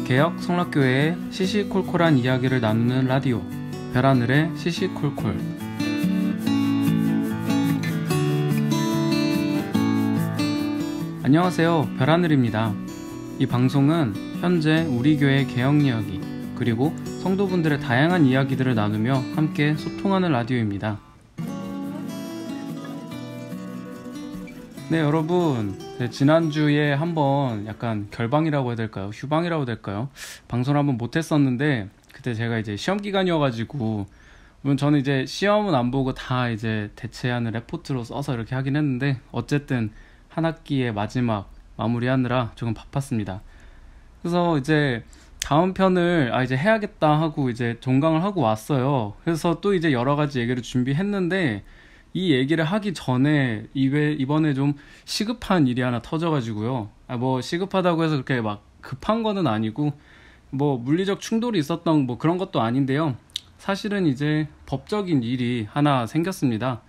개혁 성락교회의 시시콜콜한 이야기를 나누는 라디오 별하늘의 시시콜콜. 안녕하세요, 별하늘입니다. 이 방송은 현재 우리 교회 개혁 이야기 그리고 성도분들의 다양한 이야기들을 나누며 함께 소통하는 라디오입니다. 네, 여러분, 지난주에 한번 약간 결방이라고 해야 될까요? 휴방이라고 해야 될까요? 방송을 한번 못했었는데, 그때 제가 이제 시험 기간이어가지고, 물론 저는 이제 시험은 안 보고 다 이제 대체하는 레포트로 써서 이렇게 하긴 했는데, 어쨌든 한 학기의 마지막 마무리하느라 조금 바빴습니다. 그래서 이제 다음 편을 이제 해야겠다 하고 이제 종강을 하고 왔어요. 그래서 또 이제 여러 가지 얘기를 준비했는데, 이 얘기를 하기 전에 이번에 좀 시급한 일이 하나 터져가지고요. 뭐 시급하다고 해서 그렇게 막 급한 거는 아니고 뭐 물리적 충돌이 있었던 뭐 그런 것도 아닌데요. 사실은 이제 법적인 일이 하나 생겼습니다.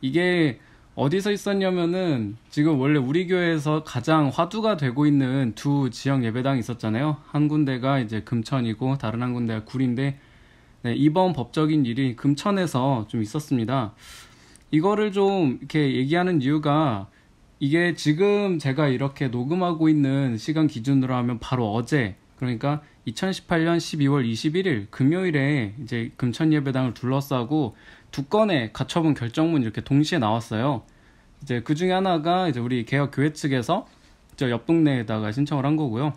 이게 어디서 있었냐면은 지금 원래 우리 교회에서 가장 화두가 되고 있는 두 지역 예배당이 있었잖아요. 한 군데가 이제 금천이고 다른 한 군데가 구리인데, 네, 이번 법적인 일이 금천에서 좀 있었습니다. 이거를 좀 이렇게 얘기하는 이유가, 이게 지금 제가 이렇게 녹음하고 있는 시간 기준으로 하면 바로 어제, 그러니까 2018년 12월 21일 금요일에 이제 금천 예배당을 둘러싸고 두 건의 가처분 결정문이 이렇게 동시에 나왔어요. 이제 그 중에 하나가 이제 우리 개혁 교회 측에서 저 옆 동네에다가 신청을 한 거고요.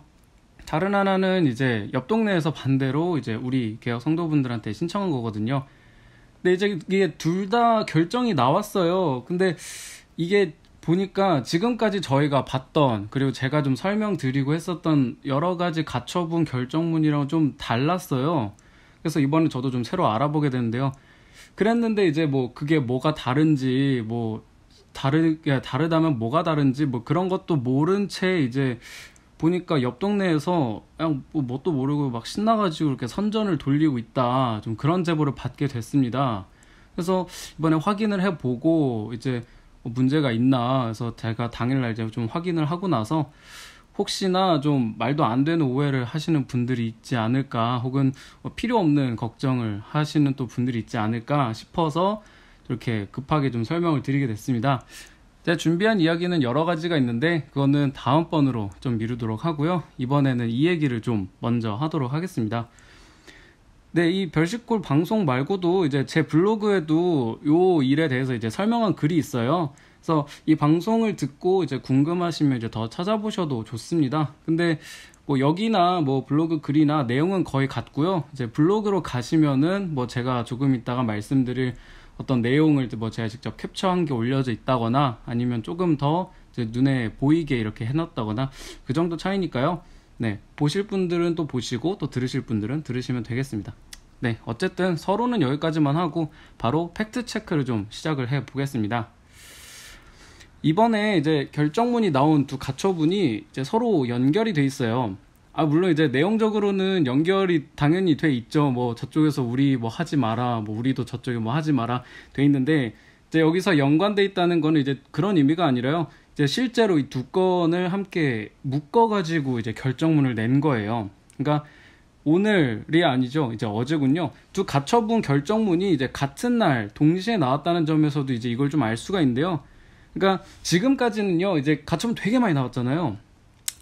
다른 하나는 이제 옆 동네에서 반대로 이제 우리 개혁 성도분들한테 신청한 거거든요. 근데 이제 이게 둘 다 결정이 나왔어요. 근데 이게 보니까 지금까지 저희가 봤던, 그리고 제가 좀 설명드리고 했었던 여러 가지 가처분 결정문이랑 좀 달랐어요. 그래서 이번에 저도 좀 새로 알아보게 됐는데요. 그랬는데 이제 뭐 그게 뭐가 다른지, 뭐 다르다면 뭐가 다른지 뭐 그런 것도 모른 채 이제 보니까 옆 동네에서 그냥 뭐 뭣도 모르고 막 신나가지고 이렇게 선전을 돌리고 있다, 좀 그런 제보를 받게 됐습니다. 그래서 이번에 확인을 해보고 이제 뭐 문제가 있나 해서 제가 당일날 이제 좀 확인을 하고 나서 혹시나 좀 말도 안 되는 오해를 하시는 분들이 있지 않을까, 혹은 뭐 필요 없는 걱정을 하시는 또 분들이 있지 않을까 싶어서 이렇게 급하게 좀 설명을 드리게 됐습니다. 제가 준비한 이야기는 여러 가지가 있는데 그거는 다음번으로 좀 미루도록 하고요. 이번에는 이 얘기를 좀 먼저 하도록 하겠습니다. 네, 이 별식골 방송 말고도 이제 제 블로그에도 요 일에 대해서 이제 설명한 글이 있어요. 그래서 이 방송을 듣고 이제 궁금하시면 이제 더 찾아보셔도 좋습니다. 근데 뭐 여기나 뭐 블로그 글이나 내용은 거의 같고요. 이제 블로그로 가시면은 뭐 제가 조금 이따가 말씀드릴 어떤 내용을 뭐 제가 직접 캡처한 게 올려져 있다거나 아니면 조금 더 이제 눈에 보이게 이렇게 해놨다거나 그 정도 차이니까요. 네, 보실 분들은 또 보시고 또 들으실 분들은 들으시면 되겠습니다. 네, 어쨌든 서로는 여기까지만 하고 바로 팩트 체크를 좀 시작을 해 보겠습니다. 이번에 이제 결정문이 나온 두 가처분이 이제 서로 연결이 돼 있어요. 물론 이제 내용적으로는 연결이 당연히 돼 있죠. 뭐 저쪽에서 우리 뭐 하지 마라, 뭐 우리도 저쪽에 뭐 하지 마라 돼 있는데, 이제 여기서 연관돼 있다는 거는 이제 그런 의미가 아니라요. 이제 실제로 이 두 건을 함께 묶어가지고 이제 결정문을 낸 거예요. 그러니까 오늘이 아니죠. 이제 어제군요. 두 가처분 결정문이 이제 같은 날 동시에 나왔다는 점에서도 이제 이걸 좀 알 수가 있는데요. 그러니까 지금까지는요, 이제 가처분 되게 많이 나왔잖아요.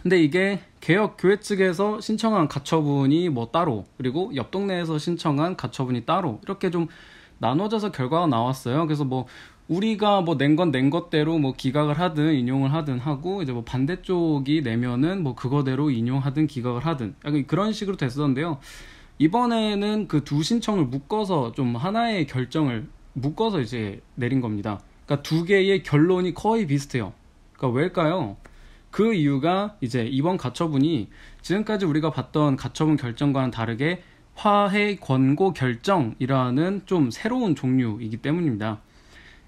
근데 이게 개혁 교회 측에서 신청한 가처분이 뭐 따로, 그리고 옆 동네에서 신청한 가처분이 따로, 이렇게 좀 나눠져서 결과가 나왔어요. 그래서 뭐 우리가 뭐 낸 것대로 뭐 기각을 하든 인용을 하든 하고, 이제 뭐 반대쪽이 내면은 뭐 그거대로 인용하든 기각을 하든 약간 그런 식으로 됐었는데요. 이번에는 그 두 신청을 묶어서 좀 하나의 결정을 묶어서 이제 내린 겁니다. 그러니까 두 개의 결론이 거의 비슷해요. 그러니까 왜일까요? 그 이유가 이제 이번 가처분이 지금까지 우리가 봤던 가처분 결정과는 다르게 화해 권고 결정이라는 좀 새로운 종류이기 때문입니다.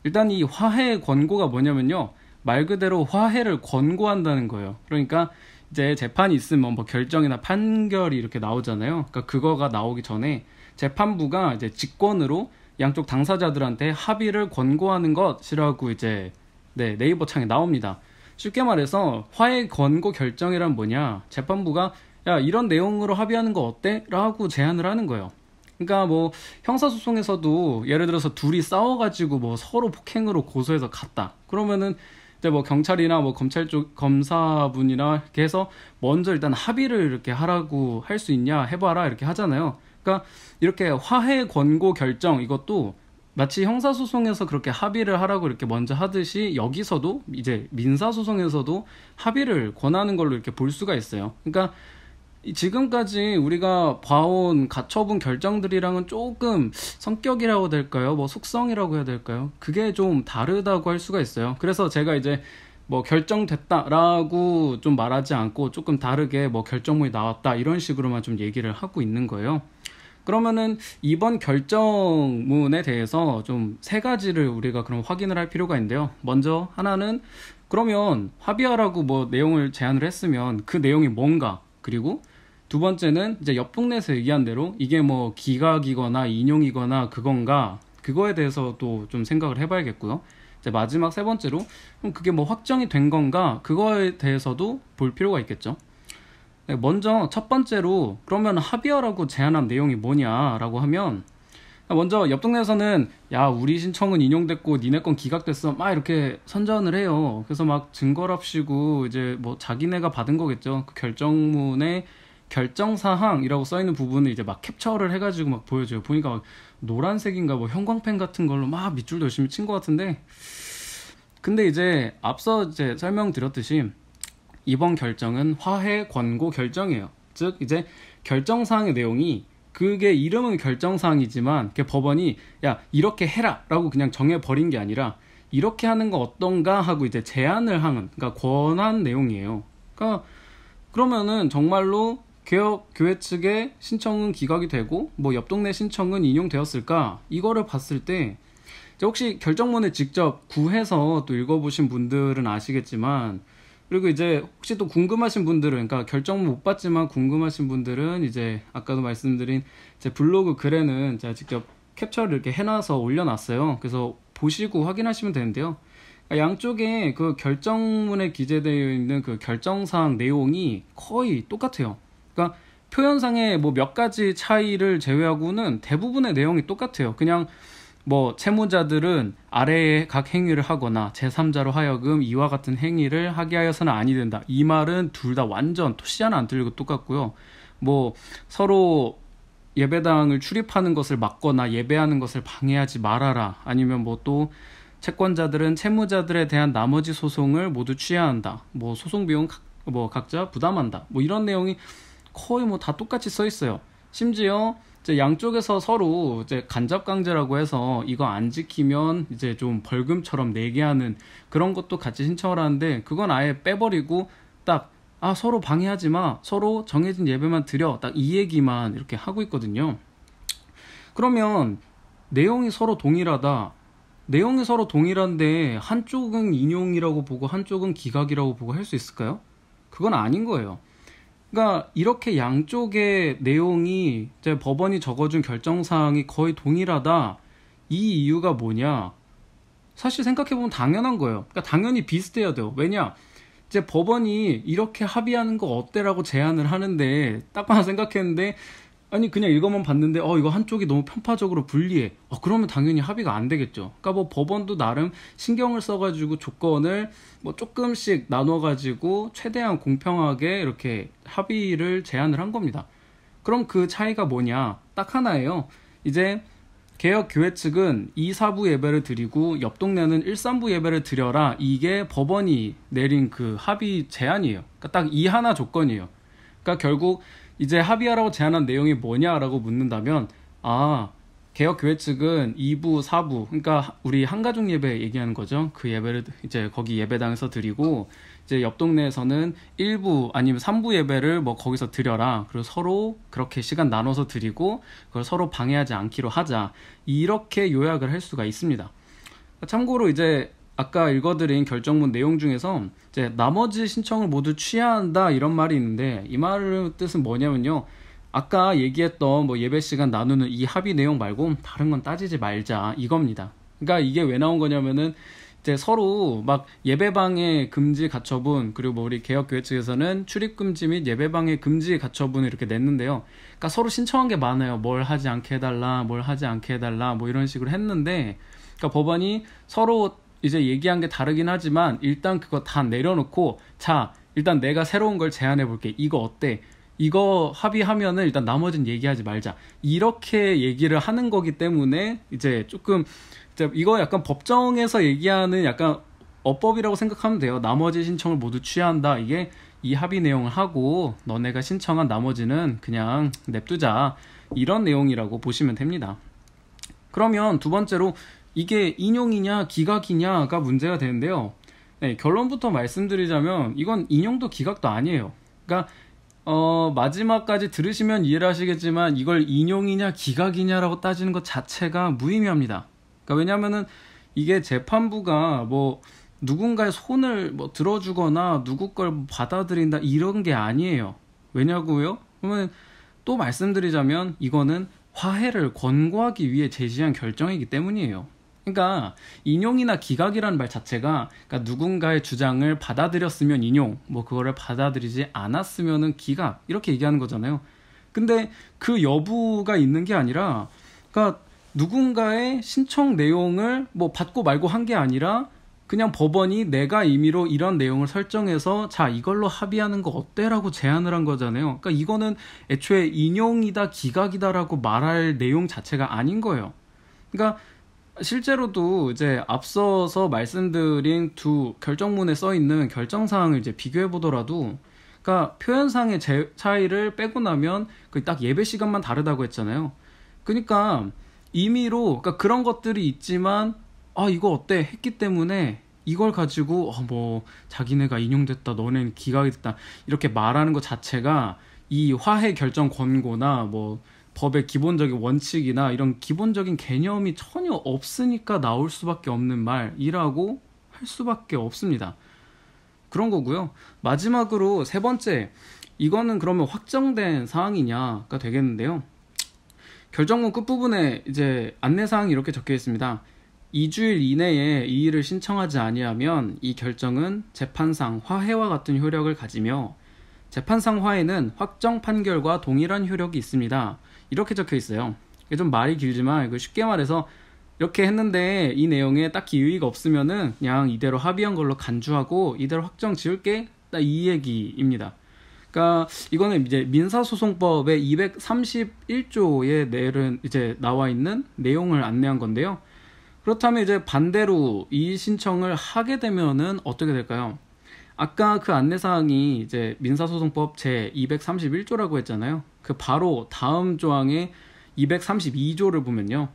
일단 이 화해 권고가 뭐냐면요, 말 그대로 화해를 권고한다는 거예요. 그러니까 이제 재판이 있으면 뭐 결정이나 판결이 이렇게 나오잖아요. 그러니까 그거가 나오기 전에 재판부가 이제 직권으로 양쪽 당사자들한테 합의를 권고하는 것이라고 이제 네이버 창에 나옵니다. 쉽게 말해서 화해 권고 결정이란 뭐냐, 재판부가 야, 이런 내용으로 합의하는 거 어때? 라고 제안을 하는 거예요. 그러니까 뭐 형사소송에서도 예를 들어서 둘이 싸워가지고 뭐 서로 폭행으로 고소해서 갔다. 그러면은 이제 뭐 경찰이나 뭐 검찰 쪽 검사분이나 이렇게 해서 먼저 일단 합의를 이렇게 하라고 할 수 있냐 해봐라 이렇게 하잖아요. 그러니까 이렇게 화해 권고 결정 이것도 마치 형사소송에서 그렇게 합의를 하라고 이렇게 먼저 하듯이 여기서도 이제 민사소송에서도 합의를 권하는 걸로 이렇게 볼 수가 있어요. 그러니까 지금까지 우리가 봐온 가처분 결정들이랑은 조금 성격이라고 해야 될까요? 뭐 속성이라고 해야 될까요? 그게 좀 다르다고 할 수가 있어요. 그래서 제가 이제 뭐 결정됐다라고 좀 말하지 않고 조금 다르게 뭐 결정문이 나왔다 이런 식으로만 좀 얘기를 하고 있는 거예요. 그러면은 이번 결정문에 대해서 좀 세 가지를 우리가 그럼 확인을 할 필요가 있는데요. 먼저 하나는 그러면 합의하라고 뭐 내용을 제안을 했으면 그 내용이 뭔가, 그리고 두 번째는 이제 옆 동네에서 얘기한 대로 이게 뭐 기각이거나 인용이거나 그건가, 그거에 대해서도 좀 생각을 해봐야겠고요. 이제 마지막 세 번째로 그럼 그게 뭐 확정이 된 건가, 그거에 대해서도 볼 필요가 있겠죠. 네, 먼저 첫 번째로 그러면 합의하라고 제안한 내용이 뭐냐라고 하면, 먼저 옆 동네에서는 야, 우리 신청은 인용됐고 니네 건 기각됐어 막 이렇게 선전을 해요. 그래서 막 증거랍시고 이제 뭐 자기네가 받은 거겠죠. 그 결정문에 결정사항이라고 써있는 부분을 이제 막 캡처를 해가지고 막 보여줘요. 보니까 막 노란색인가 뭐 형광펜 같은 걸로 막 밑줄도 열심히 친 것 같은데, 근데 이제 앞서 이제 설명드렸듯이 이번 결정은 화해 권고 결정이에요. 즉 이제 결정사항의 내용이, 그게 이름은 결정사항이지만 그 법원이 야 이렇게 해라 라고 그냥 정해버린 게 아니라 이렇게 하는 거 어떤가 하고 이제 제안을 하는, 그러니까 권한 내용이에요. 그러니까 그러면은 정말로 개혁교회 측의 신청은 기각이 되고 뭐 옆 동네 신청은 인용되었을까, 이거를 봤을 때 혹시 결정문을 직접 구해서 또 읽어보신 분들은 아시겠지만, 그리고 이제 혹시 또 궁금하신 분들은, 그러니까 결정문 못 봤지만 궁금하신 분들은 이제 아까도 말씀드린 제 블로그 글에는 제가 직접 캡처를 이렇게 해놔서 올려놨어요. 그래서 보시고 확인하시면 되는데요. 그러니까 양쪽에 그 결정문에 기재되어 있는 그 결정사항 내용이 거의 똑같아요. 그러니까 표현상의 뭐 몇 가지 차이를 제외하고는 대부분의 내용이 똑같아요. 그냥 뭐 채무자들은 아래의 각 행위를 하거나 제3자로 하여금 이와 같은 행위를 하게 하여서는 아니 된다. 이 말은 둘 다 완전 토시 하나 안 틀리고 똑같고요. 뭐 서로 예배당을 출입하는 것을 막거나 예배하는 것을 방해하지 말아라. 아니면 뭐 또 채권자들은 채무자들에 대한 나머지 소송을 모두 취해야 한다. 뭐 소송 비용 뭐 각자 부담한다. 뭐 이런 내용이 거의 뭐 다 똑같이 써 있어요. 심지어 이제 양쪽에서 서로 이제 간접강제라고 해서 이거 안 지키면 이제 좀 벌금처럼 내게 하는 그런 것도 같이 신청을 하는데, 그건 아예 빼버리고 딱 서로 방해하지 마, 서로 정해진 예배만 드려, 딱 이 얘기만 이렇게 하고 있거든요. 그러면 내용이 서로 동일하다. 내용이 서로 동일한데 한쪽은 인용이라고 보고 한쪽은 기각이라고 보고 할 수 있을까요? 그건 아닌 거예요. 그러니까 이렇게 양쪽의 내용이 이제 법원이 적어준 결정사항이 거의 동일하다. 이 이유가 뭐냐? 사실 생각해보면 당연한 거예요. 그러니까 당연히 비슷해야 돼요. 왜냐? 이제 법원이 이렇게 합의하는 거 어때라고 제안을 하는데, 딱 하나 생각했는데 아니 그냥 이것만 봤는데 이거 한쪽이 너무 편파적으로 불리해. 그러면 당연히 합의가 안 되겠죠. 그러니까 뭐 법원도 나름 신경을 써가지고 조건을 뭐 조금씩 나눠가지고 최대한 공평하게 이렇게 합의를 제안을 한 겁니다. 그럼 그 차이가 뭐냐? 딱 하나예요. 이제 개혁교회 측은 2, 4부 예배를 드리고 옆 동네는 1, 3부 예배를 드려라. 이게 법원이 내린 그 합의 제안이에요. 그러니까 딱 이 하나 조건이에요. 그러니까 결국 이제 합의하라고 제안한 내용이 뭐냐라고 묻는다면, 개혁교회 측은 2부, 4부, 그러니까 우리 한가족 예배 얘기하는 거죠. 그 예배를 이제 거기 예배당에서 드리고, 이제 옆 동네에서는 1부 아니면 3부 예배를 뭐 거기서 드려라. 그리고 서로 그렇게 시간 나눠서 드리고 그걸 서로 방해하지 않기로 하자. 이렇게 요약을 할 수가 있습니다. 참고로 이제 아까 읽어드린 결정문 내용 중에서 이제 나머지 신청을 모두 취해야 한다 이런 말이 있는데, 이 말의 뜻은 뭐냐면요, 아까 얘기했던 뭐 예배 시간 나누는 이 합의 내용 말고 다른 건 따지지 말자 이겁니다. 그러니까 이게 왜 나온 거냐면은 이제 서로 막 예배방해 금지 가처분, 그리고 뭐 우리 개혁교회 측에서는 출입 금지 및 예배방해 금지 가처분을 이렇게 냈는데요. 그러니까 서로 신청한 게 많아요. 뭘 하지 않게 해달라, 뭘 하지 않게 해달라, 뭐 이런 식으로 했는데, 그러니까 법원이 서로 이제 얘기한 게 다르긴 하지만 일단 그거 다 내려놓고, 자, 일단 내가 새로운 걸 제안해 볼게. 이거 어때? 이거 합의하면은 일단 나머지는 얘기하지 말자. 이렇게 얘기를 하는 거기 때문에 이제 조금 이거 약간 법정에서 얘기하는 약간 어법이라고 생각하면 돼요. 나머지 신청을 모두 취하한다. 이게 이 합의 내용을 하고 너네가 신청한 나머지는 그냥 냅두자. 이런 내용이라고 보시면 됩니다. 그러면 두 번째로 이게 인용이냐 기각이냐가 문제가 되는데요. 네, 결론부터 말씀드리자면 이건 인용도 기각도 아니에요. 그러니까 마지막까지 들으시면 이해를 하시겠지만 이걸 인용이냐 기각이냐라고 따지는 것 자체가 무의미합니다. 그러니까 왜냐면은 이게 재판부가 뭐 누군가의 손을 뭐 들어주거나 누구 걸 받아들인다 이런 게 아니에요. 왜냐고요? 그러면 또 말씀드리자면 이거는 화해를 권고하기 위해 제시한 결정이기 때문이에요. 그러니까 인용이나 기각이라는 말 자체가 그러니까 누군가의 주장을 받아들였으면 인용, 뭐 그거를 받아들이지 않았으면은 기각 이렇게 얘기하는 거잖아요. 근데 그 여부가 있는 게 아니라 그러니까 누군가의 신청 내용을 뭐 받고 말고 한 게 아니라 그냥 법원이 내가 임의로 이런 내용을 설정해서 자 이걸로 합의하는 거 어때? 라고 제안을 한 거잖아요. 그러니까 이거는 애초에 인용이다 기각이다라고 말할 내용 자체가 아닌 거예요. 그러니까 실제로도 이제 앞서서 말씀드린 두 결정문에 써 있는 결정사항을 이제 비교해 보더라도 그러니까 표현상의 차이를 빼고 나면 그 딱 예배 시간만 다르다고 했잖아요. 그러니까 임의로 그러니까 그런 것들이 있지만 아 이거 어때 했기 때문에 이걸 가지고 뭐 자기네가 인용됐다 너네는 기각이 됐다 이렇게 말하는 것 자체가 이 화해 결정 권고나 뭐 법의 기본적인 원칙이나 이런 기본적인 개념이 전혀 없으니까 나올 수밖에 없는 말이라고 할 수밖에 없습니다. 그런 거고요. 마지막으로 세 번째, 이거는 그러면 확정된 사항이냐가 되겠는데요. 결정문 끝부분에 이제 안내사항이 이렇게 적혀 있습니다. 2주일 이내에 이의를 신청하지 아니하면 이 결정은 재판상 화해와 같은 효력을 가지며 재판상 화해는 확정 판결과 동일한 효력이 있습니다. 이렇게 적혀 있어요. 이게 좀 말이 길지만 이거 쉽게 말해서 이렇게 했는데 이 내용에 딱히 이의가 없으면은 그냥 이대로 합의한 걸로 간주하고 이대로 확정 지을게 딱 이 얘기입니다. 그러니까 이거는 이제 민사소송법의 231조에 내는 이제 나와 있는 내용을 안내한 건데요. 그렇다면 이제 반대로 이 신청을 하게 되면은 어떻게 될까요? 아까 그 안내사항이 이제 민사소송법 제 231조라고 했잖아요. 그 바로 다음 조항의 232조를 보면요.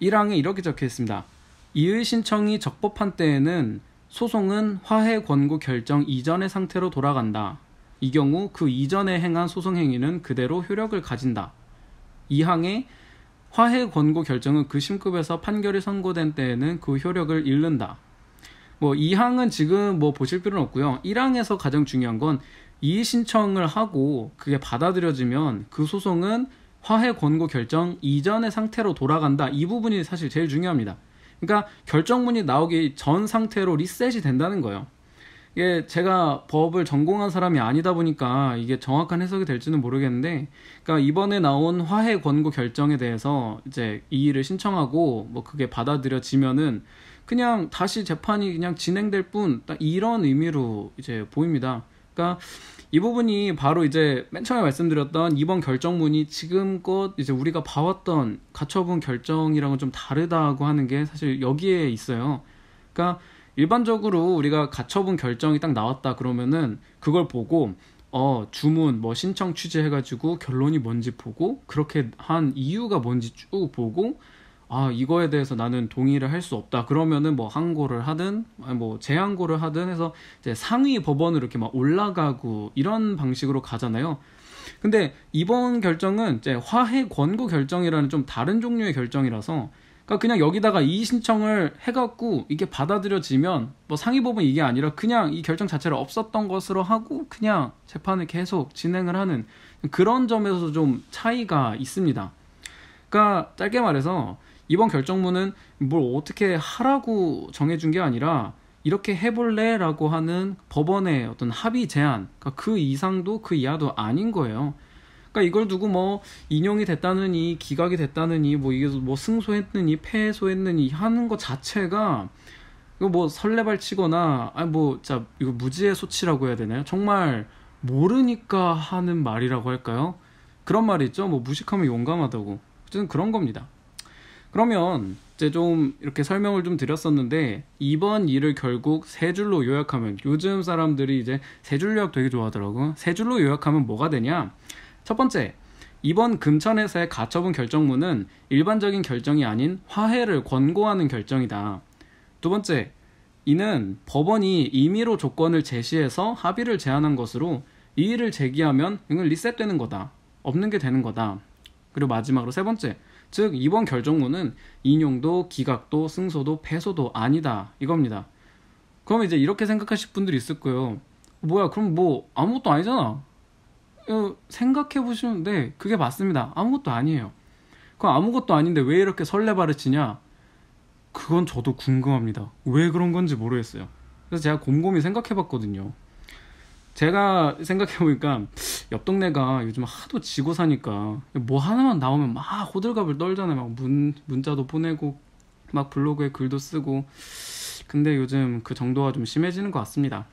1항에 이렇게 적혀 있습니다. 이의 신청이 적법한 때에는 소송은 화해 권고 결정 이전의 상태로 돌아간다. 이 경우 그 이전에 행한 소송 행위는 그대로 효력을 가진다. 2항에 화해 권고 결정은 그 심급에서 판결이 선고된 때에는 그 효력을 잃는다. 뭐 2항은 지금 뭐 보실 필요는 없고요. 1항에서 가장 중요한 건 이의 신청을 하고 그게 받아들여지면 그 소송은 화해 권고 결정 이전의 상태로 돌아간다. 이 부분이 사실 제일 중요합니다. 그러니까 결정문이 나오기 전 상태로 리셋이 된다는 거예요. 이게 제가 법을 전공한 사람이 아니다 보니까 이게 정확한 해석이 될지는 모르겠는데, 그러니까 이번에 나온 화해 권고 결정에 대해서 이제 이의를 신청하고 뭐 그게 받아들여지면은 그냥 다시 재판이 그냥 진행될 뿐, 딱 이런 의미로 이제 보입니다. 그러니까 이 부분이 바로 이제 맨 처음에 말씀드렸던 이번 결정문이 지금껏 이제 우리가 봐왔던 가처분 결정이랑은 좀 다르다고 하는 게 사실 여기에 있어요. 그러니까 일반적으로 우리가 가처분 결정이 딱 나왔다 그러면은 그걸 보고 주문 뭐 신청 취재해가지고 결론이 뭔지 보고 그렇게 한 이유가 뭔지 쭉 보고 이거에 대해서 나는 동의를 할 수 없다 그러면은 뭐 항고를 하든 뭐 재항고를 하든 해서 이제 상위 법원으로 이렇게 막 올라가고 이런 방식으로 가잖아요. 근데 이번 결정은 이제 화해 권고 결정이라는 좀 다른 종류의 결정이라서 그냥 여기다가 이의 신청을 해갖고 이게 받아들여지면 뭐 상위법은 이게 아니라 그냥 이 결정 자체를 없었던 것으로 하고 그냥 재판을 계속 진행을 하는 그런 점에서 좀 차이가 있습니다. 그러니까 짧게 말해서 이번 결정문은 뭘 어떻게 하라고 정해준 게 아니라 이렇게 해볼래? 라고 하는 법원의 어떤 합의 제한, 그러니까 그 이상도 그 이하도 아닌 거예요. 그러니까 이걸 두고 뭐 인용이 됐다느니 기각이 됐다느니 뭐 이게 뭐 승소했느니 패소했느니 하는 것 자체가 이거 뭐 설레발치거나 아니 뭐 진짜 이거 무지의 소치라고 해야 되나요? 정말 모르니까 하는 말이라고 할까요? 그런 말이 있죠. 뭐 무식하면 용감하다고. 어쨌든 그런 겁니다. 그러면 이제 좀 이렇게 설명을 좀 드렸었는데 이번 일을 결국 세 줄로 요약하면, 요즘 사람들이 이제 세 줄 요약 되게 좋아하더라고. 세 줄로 요약하면 뭐가 되냐? 첫 번째, 이번 금천에서의 가처분 결정문은 일반적인 결정이 아닌 화해를 권고하는 결정이다. 두 번째, 이는 법원이 임의로 조건을 제시해서 합의를 제한한 것으로 이의를 제기하면 이건 리셋되는 거다. 없는 게 되는 거다. 그리고 마지막으로 세 번째, 즉 이번 결정문은 인용도 기각도 승소도 패소도 아니다 이겁니다. 그럼 이제 이렇게 생각하실 분들이 있을 거예요. 뭐야, 그럼 뭐 아무것도 아니잖아. 생각해 보시면 네, 그게 맞습니다. 아무것도 아니에요. 그럼 아무것도 아닌데 왜 이렇게 설레발치냐? 그건 저도 궁금합니다. 왜 그런 건지 모르겠어요. 그래서 제가 곰곰이 생각해 봤거든요. 제가 생각해보니까 옆 동네가 요즘 하도 지고 사니까 뭐 하나만 나오면 막 호들갑을 떨잖아요. 막 문자도 보내고 막 블로그에 글도 쓰고. 근데 요즘 그 정도가 좀 심해지는 것 같습니다.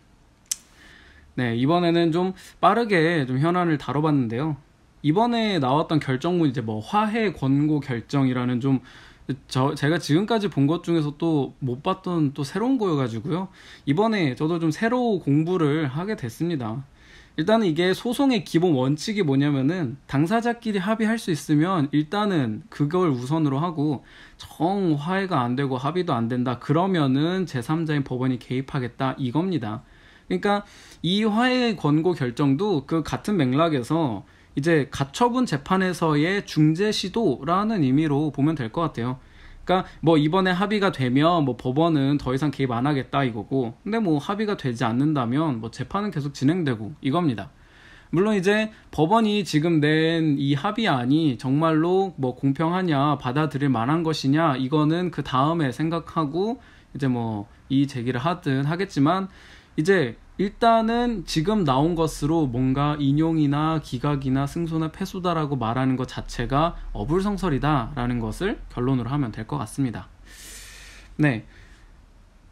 네, 이번에는 좀 빠르게 좀 현안을 다뤄봤는데요. 이번에 나왔던 결정문 이제 뭐 화해 권고 결정이라는 좀 제가 지금까지 본 것 중에서 또 못 봤던 또 새로운 거여가지고요. 이번에 저도 좀 새로 공부를 하게 됐습니다. 일단은 이게 소송의 기본 원칙이 뭐냐면은 당사자끼리 합의할 수 있으면 일단은 그걸 우선으로 하고, 정 화해가 안 되고 합의도 안 된다 그러면은 제3자인 법원이 개입하겠다 이겁니다. 그러니까 이 화해 권고 결정도 그 같은 맥락에서 이제 가처분 재판에서의 중재 시도라는 의미로 보면 될 것 같아요. 그러니까 뭐 이번에 합의가 되면 뭐 법원은 더 이상 개입 안 하겠다 이거고, 근데 뭐 합의가 되지 않는다면 뭐 재판은 계속 진행되고 이겁니다. 물론 이제 법원이 지금 낸 이 합의안이 정말로 뭐 공평하냐 받아들일 만한 것이냐 이거는 그 다음에 생각하고 이제 뭐 이의 제기를 하든 하겠지만, 이제 일단은 지금 나온 것으로 뭔가 인용이나 기각이나 승소나 패소다라고 말하는 것 자체가 어불성설이다라는 것을 결론으로 하면 될 것 같습니다. 네,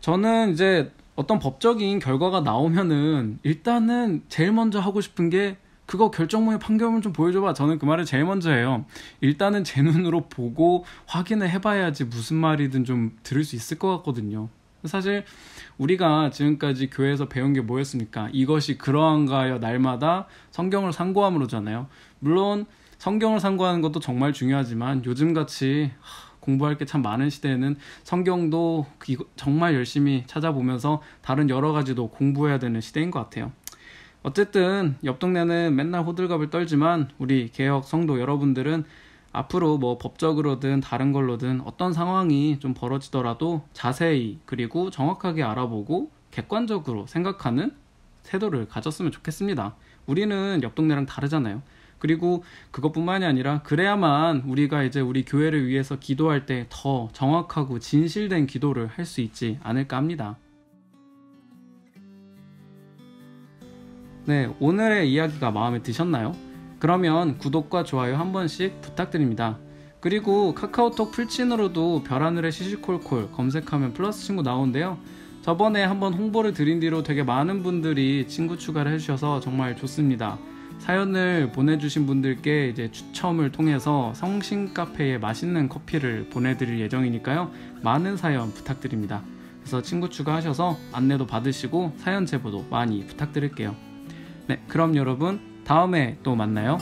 저는 이제 어떤 법적인 결과가 나오면은 일단은 제일 먼저 하고 싶은 게 그거 결정문의 판결문 좀 보여줘봐. 저는 그 말을 제일 먼저 해요. 일단은 제 눈으로 보고 확인을 해봐야지 무슨 말이든 좀 들을 수 있을 것 같거든요. 사실 우리가 지금까지 교회에서 배운 게 뭐였습니까? 이것이 그러한가요? 날마다 성경을 상고함으로잖아요. 물론 성경을 상고하는 것도 정말 중요하지만 요즘같이 공부할 게 참 많은 시대에는 성경도 정말 열심히 찾아보면서 다른 여러 가지도 공부해야 되는 시대인 것 같아요. 어쨌든 옆 동네는 맨날 호들갑을 떨지만 우리 개혁 성도 여러분들은 앞으로 뭐 법적으로든 다른 걸로든 어떤 상황이 좀 벌어지더라도 자세히 그리고 정확하게 알아보고 객관적으로 생각하는 태도를 가졌으면 좋겠습니다. 우리는 옆 동네랑 다르잖아요. 그리고 그것뿐만이 아니라 그래야만 우리가 이제 우리 교회를 위해서 기도할 때 더 정확하고 진실된 기도를 할 수 있지 않을까 합니다. 네, 오늘의 이야기가 마음에 드셨나요? 그러면 구독과 좋아요 한 번씩 부탁드립니다. 그리고 카카오톡 풀친으로도 별하늘의 시시콜콜 검색하면 플러스 친구 나오는데요. 저번에 한번 홍보를 드린 뒤로 되게 많은 분들이 친구 추가를 해주셔서 정말 좋습니다. 사연을 보내주신 분들께 이제 추첨을 통해서 성심카페에 맛있는 커피를 보내드릴 예정이니까요. 많은 사연 부탁드립니다. 그래서 친구 추가하셔서 안내도 받으시고 사연 제보도 많이 부탁드릴게요. 네, 그럼 여러분 다음에 또 만나요.